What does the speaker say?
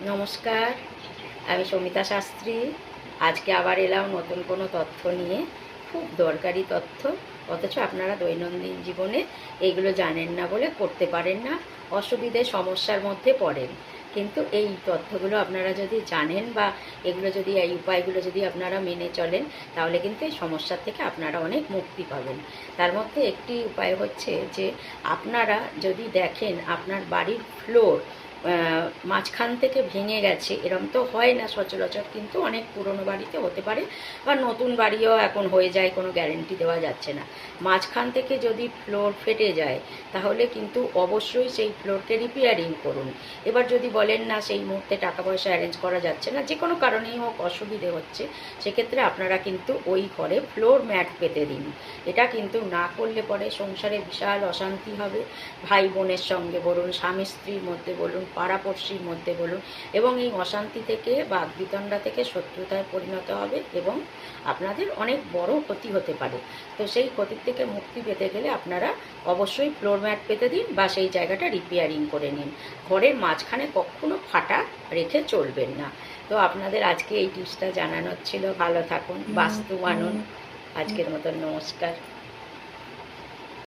নমস্কার, আমি সমিতা শাস্ত্রী। আজকে আবার এলাম নতুন কোনো তথ্য নিয়ে। খুব দরকারি তথ্য, অথচ আপনারা দৈনন্দিন জীবনে এইগুলো জানেন না বলে করতে পারেন না, অসুবিধে সমস্যার মধ্যে পড়েন। কিন্তু এই তথ্যগুলো আপনারা যদি জানেন বা এগুলো যদি এই উপায়গুলো যদি আপনারা মেনে চলেন, তাহলে কিন্তু এই সমস্যার থেকে আপনারা অনেক মুক্তি পাবেন। তার মধ্যে একটি উপায় হচ্ছে যে আপনারা যদি দেখেন আপনার বাড়ির ফ্লোর মাঝখান থেকে ভেঙে গেছে, এরম তো হয় না সচরাচর, কিন্তু অনেক পুরনো বাড়িতে হতে পারে বা নতুন বাড়িও এখন হয়ে যায়, কোনো গ্যারেন্টি দেওয়া যাচ্ছে না। মাঝখান থেকে যদি ফ্লোর ফেটে যায়, তাহলে কিন্তু অবশ্যই সেই ফ্লোরকে রিপেয়ারিং করুন। এবার যদি বলেন না সেই মুহূর্তে টাকা পয়সা অ্যারেঞ্জ করা যাচ্ছে না, যে কোনো কারণেই হোক অসুবিধে হচ্ছে, সেক্ষেত্রে আপনারা কিন্তু ওই ঘরে ফ্লোর ম্যাট পেতে দিন। এটা কিন্তু না করলে পরে সংসারে বিশাল অশান্তি হবে। ভাই বোনের সঙ্গে বলুন, স্বামী স্ত্রীর মধ্যে বলুন, পাড়াপড়শির মধ্যে বলুন, এবং এই অশান্তি থেকে বাগবিতণ্ডা থেকে শত্রুতায় পরিণত হবে এবং আপনাদের অনেক বড় ক্ষতি হতে পারে। তো সেই ক্ষতির থেকে মুক্তি পেতে গেলে আপনারা অবশ্যই ফ্লোর ম্যাট পেতে দিন বা সেই জায়গাটা রিপেয়ারিং করে নিন। ঘরের মাঝখানে কখনো ফাটা রেখে চলবেন না। তো আপনাদের আজকে এই টিপসটা জানানোর ছিল। ভালো থাকুন, বাস্তু মানুন। আজকের মতন নমস্কার।